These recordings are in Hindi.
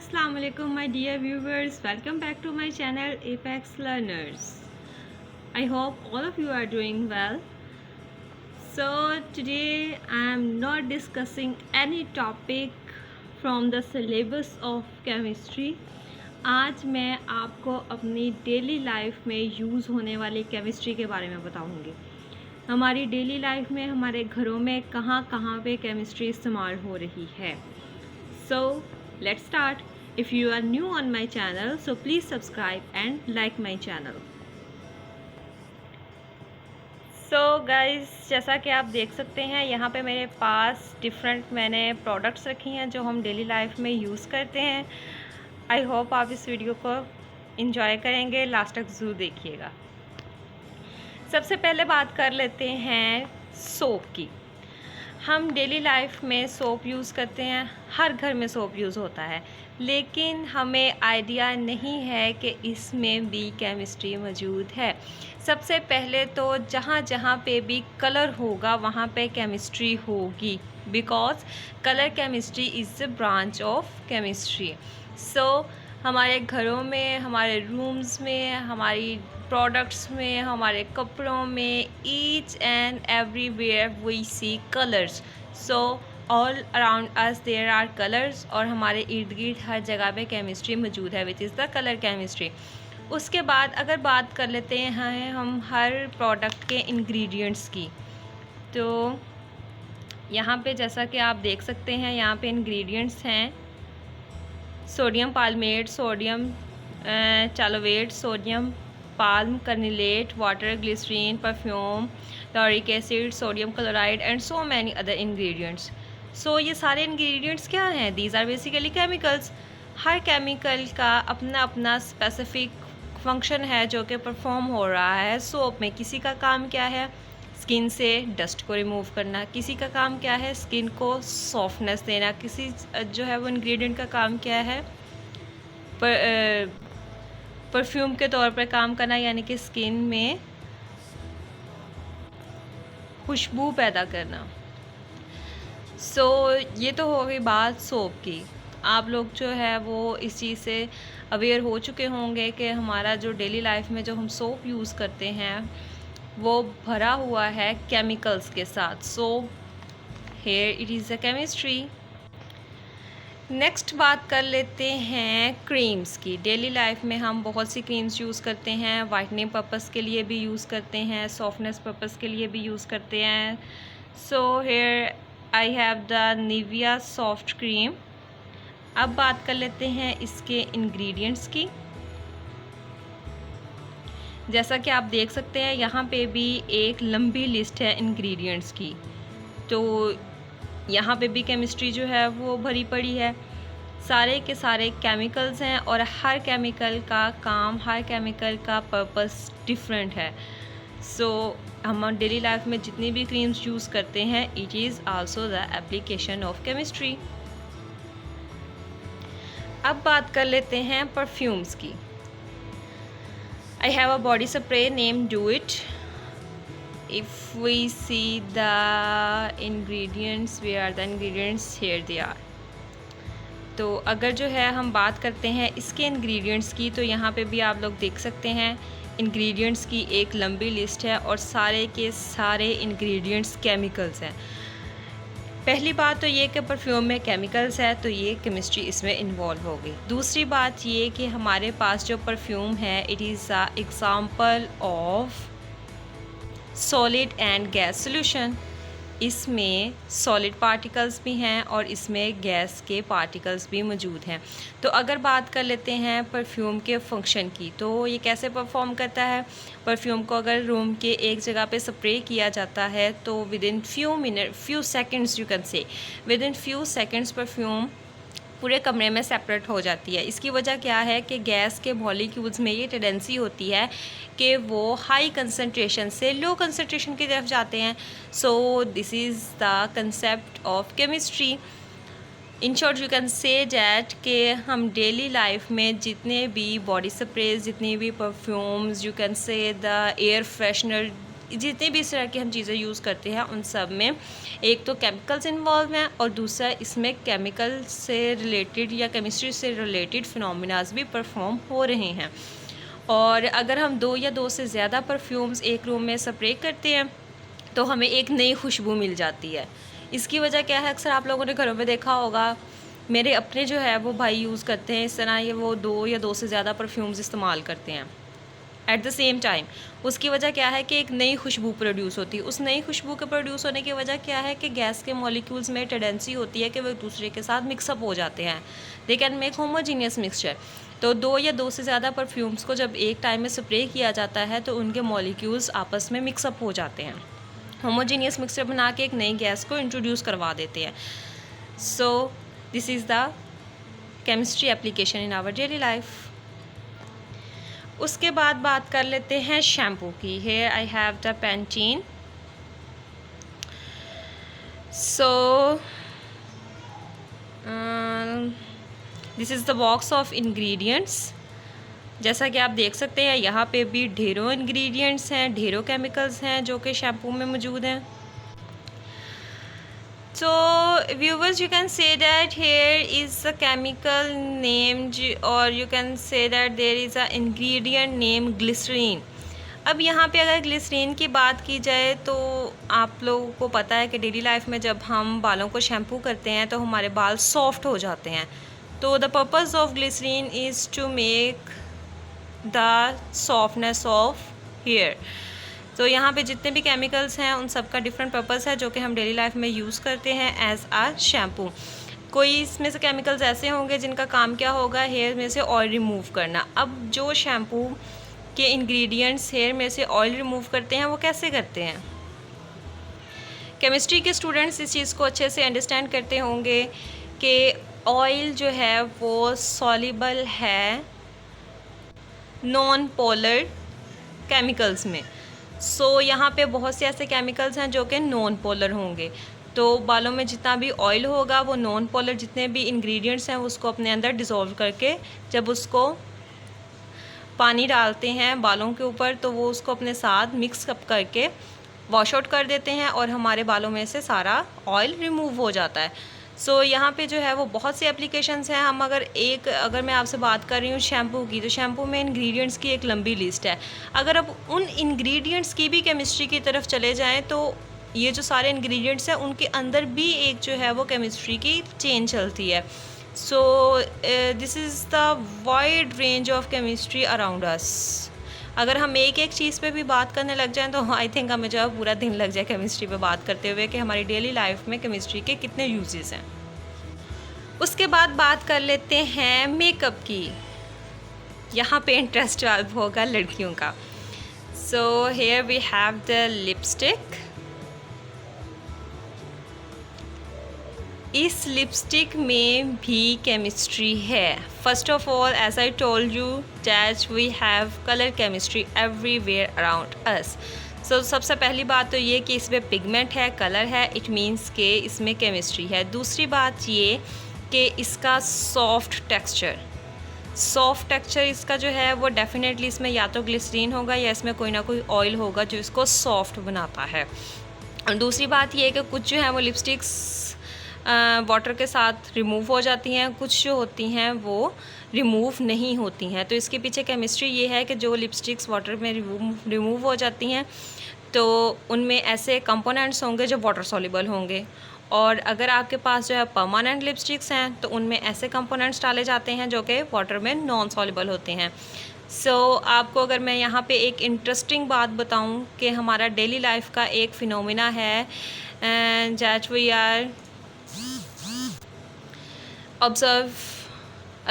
Assalamu alaikum my dear viewers, welcome back to my channel Apex Learners. I hope all of you are doing well. So today I am not discussing any topic from the syllabus of chemistry. आज मैं आपको अपनी डेली लाइफ में यूज़ होने वाली केमिस्ट्री के बारे में बताऊंगी। हमारी डेली लाइफ में हमारे घरों में कहाँ कहाँ पे केमिस्ट्री इस्तेमाल हो रही है। So let's start. If you are new on my channel, so please subscribe and like my channel. So guys, जैसा कि आप देख सकते हैं यहाँ पे मेरे पास डिफरेंट मैंने प्रोडक्ट्स रखी हैं जो हम डेली लाइफ में यूज़ करते हैं। आई होप आप इस वीडियो को एंजॉय करेंगे, लास्ट तक ज़रूर देखिएगा। सबसे पहले बात कर लेते हैं सोप की। हम डेली लाइफ में सोप यूज़ करते हैं, हर घर में सोप यूज़ होता है, लेकिन हमें आइडिया नहीं है कि इसमें भी केमिस्ट्री मौजूद है। सबसे पहले तो जहाँ जहाँ पे भी कलर होगा वहाँ पे केमिस्ट्री होगी, because colour chemistry is the branch of chemistry. So हमारे घरों में, हमारे रूम्स में, हमारी प्रोडक्ट्स में, हमारे कपड़ों में, each and everywhere we see colours. So all around us there are colours, और हमारे इर्द गिर्द हर जगह पे केमिस्ट्री मौजूद है, which is the colour chemistry. उसके बाद अगर बात कर लेते हैं हम हर प्रोडक्ट के इंग्रेडिएंट्स की, तो यहाँ पे जैसा कि आप देख सकते हैं यहाँ पे इंग्रेडिएंट्स हैं sodium palmate, sodium tallowate, sodium palm kernelate, water, glycerine, perfume, lauric acid, sodium chloride and so many other ingredients. So ये सारे इंग्रेडिएंट्स क्या हैं? These are basically chemicals. हर केमिकल का अपना अपना स्पेसिफिक फंक्शन है जो कि परफॉर्म हो रहा है। सोप में किसी का काम क्या है? स्किन से डस्ट को रिमूव करना। किसी का काम क्या है? स्किन को सॉफ्टनेस देना। किसी जो है वो इंग्रेडिएंट का काम क्या है? परफ्यूम के तौर पर काम करना, यानी कि स्किन में खुशबू पैदा करना। सो ये तो हो गई बात सोप की। आप लोग जो है वो इस चीज़ से अवेयर हो चुके होंगे कि हमारा जो डेली लाइफ में जो हम सोप यूज़ करते हैं वो भरा हुआ है केमिकल्स के साथ। So here it is a chemistry. Next बात कर लेते हैं क्रीम्स की। डेली लाइफ में हम बहुत सी क्रीम्स यूज़ करते हैं, वाइटनिंग पर्पस के लिए भी यूज़ करते हैं, सॉफ्टनेस पर्पस के लिए भी यूज़ करते हैं। So here I have the Nivea soft cream. अब बात कर लेते हैं इसके इंग्रेडिएंट्स की। जैसा कि आप देख सकते हैं यहाँ पे भी एक लंबी लिस्ट है इंग्रेडिएंट्स की, तो यहाँ पे भी केमिस्ट्री जो है वो भरी पड़ी है। सारे के सारे केमिकल्स हैं और हर केमिकल का काम, हर केमिकल का पर्पस डिफरेंट है। सो हम डेली लाइफ में जितनी भी क्रीम्स यूज़ करते हैं, it is also the application of chemistry. अब बात कर लेते हैं परफ्यूम्स की। I have a body spray named Do It. If we see the ingredients, where are the ingredients? Here they are. तो अगर जो है हम बात करते हैं इसके इंग्रेडिएंट्स की, तो यहाँ पे भी आप लोग देख सकते हैं इंग्रेडिएंट्स की एक लंबी लिस्ट है और सारे के सारे इंग्रेडिएंट्स केमिकल्स हैं। पहली बात तो ये कि परफ्यूम में केमिकल्स है, तो ये केमिस्ट्री इसमें इन्वॉल्व होगी। दूसरी बात ये कि हमारे पास जो परफ्यूम है, it is a example of solid and gas solution. इसमें सॉलिड पार्टिकल्स भी हैं और इसमें गैस के पार्टिकल्स भी मौजूद हैं। तो अगर बात कर लेते हैं परफ्यूम के फंक्शन की, तो ये कैसे परफॉर्म करता है? परफ्यूम को अगर रूम के एक जगह पे स्प्रे किया जाता है तो with in few seconds, you can say with in few seconds perfume पूरे कमरे में सेपरेट हो जाती है। इसकी वजह क्या है कि गैस के मॉलिक्यूल्स में ये टेंडेंसी होती है कि वो हाई कंसंट्रेशन से लो कंसंट्रेशन की तरफ जाते हैं। So this is the concept of chemistry. In short you can say that कि हम डेली लाइफ में जितने भी बॉडी स्प्रेज, जितनी भी perfumes, you can say the air freshener जितनी भी इस तरह की हम चीज़ें यूज़ करते हैं उन सब में एक तो केमिकल्स इन्वॉल्व हैं और दूसरा इसमें केमिकल से रिलेटेड या केमिस्ट्री से रिलेटेड फिनोमिनाज भी परफॉर्म हो रहे हैं। और अगर हम 2 या 2 से ज़्यादा परफ्यूम्स एक रूम में स्प्रे करते हैं तो हमें एक नई खुशबू मिल जाती है। इसकी वजह क्या है, अक्सर आप लोगों ने घरों में देखा होगा, मेरे अपने जो है वो भाई यूज़ करते हैं इस तरह, ये वो 2 या 2 से ज़्यादा परफ्यूम्स इस्तेमाल करते हैं एट द सेम टाइम। उसकी वजह क्या है कि एक नई खुशबू प्रोड्यूस होती है। उस नई खुशबू के प्रोड्यूस होने की वजह क्या है कि गैस के मॉलिक्यूल्स में टेंडेंसी होती है कि वो एक दूसरे के साथ मिक्सअप हो जाते हैं, they can make homogeneous mixture. तो 2 या 2 से ज़्यादा परफ्यूम्स को जब एक टाइम में स्प्रे किया जाता है तो उनके मॉलिक्यूल्स आपस में मिक्सअप हो जाते हैं, होमोजीनियस मिक्सचर बना के एक नई गैस को इंट्रोड्यूस करवा देते हैं। So this is the chemistry application in our daily life. उसके बाद बात कर लेते हैं शैम्पू की। Here I have the Pantene. So this is the box of ingredients. जैसा कि आप देख सकते हैं यहाँ पे भी ढेरों इंग्रेडिएंट्स हैं, ढेरों केमिकल्स हैं जो कि शैम्पू में मौजूद हैं। So viewers, you can say that here is a chemical named, or you can say that there is a ingredient named glycerine. अब यहाँ पे अगर ग्लिसरीन की बात की जाए तो आप लोगों को पता है कि डेली लाइफ में जब हम बालों को शैम्पू करते हैं तो हमारे बाल सॉफ्ट हो जाते हैं। तो the purpose of glycerine is to make the softness of hair. तो यहाँ पे जितने भी केमिकल्स हैं उन सब का डिफरेंट पर्पस है जो कि हम डेली लाइफ में यूज़ करते हैं एज आ शैम्पू। कोई इसमें से केमिकल्स ऐसे होंगे जिनका काम क्या होगा, हेयर में से ऑयल रिमूव करना। अब जो शैम्पू के इंग्रेडिएंट्स हेयर में से ऑयल रिमूव करते हैं वो कैसे करते हैं? केमिस्ट्री के स्टूडेंट्स इस चीज़ को अच्छे से अंडरस्टैंड करते होंगे कि ऑयल जो है वो सॉल्युबल है नॉन पोलर केमिकल्स में। सो यहाँ पे बहुत से ऐसे केमिकल्स हैं जो कि नॉन पोलर होंगे। तो बालों में जितना भी ऑयल होगा वो नॉन पोलर जितने भी इंग्रेडिएंट्स हैं उसको अपने अंदर डिसॉल्व करके जब उसको पानी डालते हैं बालों के ऊपर तो वो उसको अपने साथ मिक्स अप करके वॉश आउट कर देते हैं और हमारे बालों में से सारा ऑयल रिमूव हो जाता है। सो यहाँ पे जो है वो बहुत सी एप्लीकेशंस हैं। हम अगर मैं आपसे बात कर रही हूँ शैम्पू की, तो शैम्पू में इंग्रेडिएंट्स की एक लंबी लिस्ट है। अगर अब उन इंग्रेडिएंट्स की भी केमिस्ट्री की तरफ चले जाएं तो ये जो सारे इंग्रेडिएंट्स हैं उनके अंदर भी एक जो है वो केमिस्ट्री की चेन चलती है। सो this is the wide range of chemistry around us. अगर हम एक एक चीज़ पे भी बात करने लग जाएं तो आई थिंक हमें जो है पूरा दिन लग जाए केमिस्ट्री पे बात करते हुए कि हमारी डेली लाइफ में केमिस्ट्री के कितने यूजेस हैं। उसके बाद बात कर लेते हैं मेकअप की। यहाँ पे इंटरेस्ट होगा लड़कियों का। So here we have the lipstick. इस लिपस्टिक में भी केमिस्ट्री है। First of all as I told you that we have colour chemistry everywhere around us. So सबसे पहली बात तो ये कि इसमें पिगमेंट है, कलर है, इट मीन्स के इसमें केमिस्ट्री है। दूसरी बात ये कि इसका सॉफ्ट टेक्सचर इसका जो है वो डेफिनेटली इसमें या तो ग्लिसरीन होगा या इसमें कोई ना कोई ऑयल होगा जो इसको सॉफ्ट बनाता है। और दूसरी बात ये है कि कुछ जो है वो लिपस्टिक्स वाटर के साथ रिमूव हो जाती हैं, कुछ जो होती हैं वो रिमूव नहीं होती हैं। तो इसके पीछे केमिस्ट्री ये है कि जो लिपस्टिक्स वाटर में रिमूव हो जाती हैं तो उनमें ऐसे कंपोनेंट्स होंगे जो वाटर सॉल्युबल होंगे, और अगर आपके पास जो है परमानेंट लिपस्टिक्स हैं तो उनमें ऐसे कंपोनेंट्स डाले जाते हैं जो कि वाटर में नॉन सॉल्युबल होते हैं। सो आपको अगर मैं यहाँ पे एक इंटरेस्टिंग बात बताऊँ कि हमारा डेली लाइफ का एक फिनोमिना है that we are observe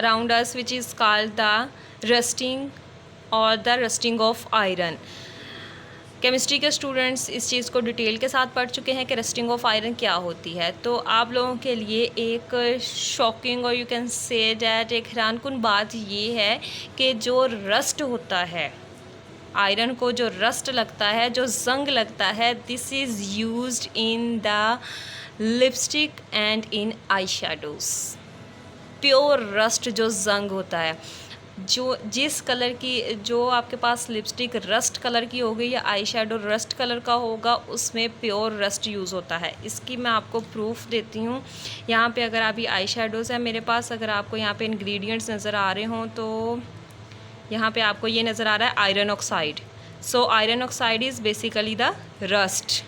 around us which is called the rusting or the rusting of iron। Chemistry के स्टूडेंट्स इस चीज़ को डिटेल के साथ पढ़ चुके हैं कि रस्टिंग ऑफ आयरन क्या होती है। तो आप लोगों के लिए एक शॉकिंग और यू कैन से डैट एक हैरानकुन बात ये है कि जो रस्ट होता है आयरन को, जो रस्ट लगता है, जो जंग लगता है, this is used in the lipstick and in I shadows. Pure rust जो जंग होता है जो जिस कलर की जो आपके पास लिपस्टिक रस्ट कलर की होगी या आई शेडो रस्ट कलर का होगा, उसमें प्योर रस्ट यूज़ होता है। इसकी मैं आपको प्रूफ देती हूँ। यहाँ पे अगर आप ये आई शेडोज़ है मेरे पास, अगर आपको यहाँ पे इंग्रेडिएंट्स नज़र आ रहे हों तो यहाँ पे आपको ये नज़र आ रहा है iron oxide. So iron oxide is basically the rust.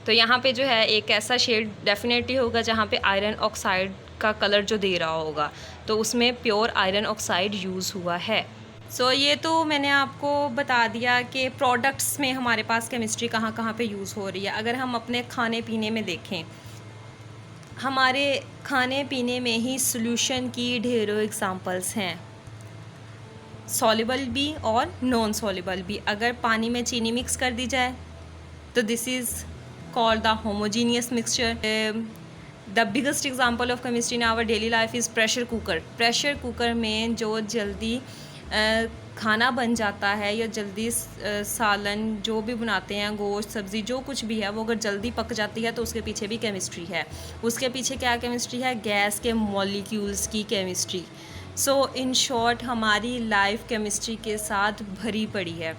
तो यहाँ पे जो है एक ऐसा शेड डेफिनेटली होगा जहाँ पे आयरन ऑक्साइड का कलर जो दे रहा होगा, तो उसमें प्योर आयरन ऑक्साइड यूज़ हुआ है। सो ये तो मैंने आपको बता दिया कि प्रोडक्ट्स में हमारे पास केमिस्ट्री कहाँ कहाँ पे यूज़ हो रही है। अगर हम अपने खाने पीने में देखें, हमारे खाने पीने में ही सॉल्यूशन की ढेरों एग्जांपल्स हैं, सॉल्युबल भी और नॉन सॉल्युबल भी। अगर पानी में चीनी मिक्स कर दी जाए तो this is called the homogeneous mixture. The biggest example of chemistry in our daily life is pressure cooker. Pressure cooker में जो जल्दी खाना बन जाता है या जल्दी सालन जो भी बनाते हैं, गोश्त सब्ज़ी जो कुछ भी है, वो अगर जल्दी पक जाती है तो उसके पीछे भी केमिस्ट्री है। उसके पीछे क्या केमिस्ट्री है? गैस के मॉलिक्यूल्स की केमिस्ट्री। सो इन शॉर्ट हमारी लाइफ केमिस्ट्री के साथ भरी पड़ी है।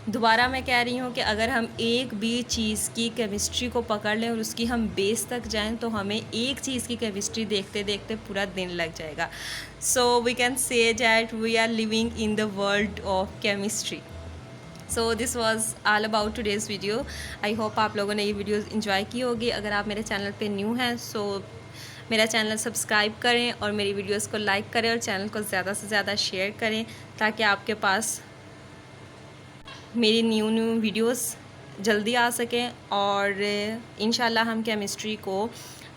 दोबारा मैं कह रही हूँ कि अगर हम एक भी चीज़ की केमिस्ट्री को पकड़ लें और उसकी हम बेस तक जाएं तो हमें एक चीज़ की केमिस्ट्री देखते देखते पूरा दिन लग जाएगा। So we can say that we are living in the world of chemistry. So this was all about today's video. I hope आप लोगों ने ये वीडियो इन्जॉय की होगी। अगर आप मेरे चैनल पर न्यू हैं सो मेरा चैनल सब्सक्राइब करें और मेरी वीडियोज़ को लाइक करें और चैनल को ज़्यादा से ज़्यादा शेयर करें ताकि आपके पास मेरी न्यू वीडियोस जल्दी आ सकें। और इंशाल्लाह हम केमिस्ट्री को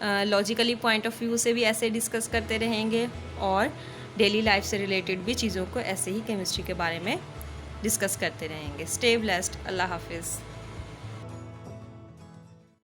लॉजिकली पॉइंट ऑफ व्यू से भी ऐसे डिस्कस करते रहेंगे और डेली लाइफ से रिलेटेड भी चीज़ों को ऐसे ही केमिस्ट्री के बारे में डिस्कस करते रहेंगे। Stay blessed. अल्लाह हाफिज़।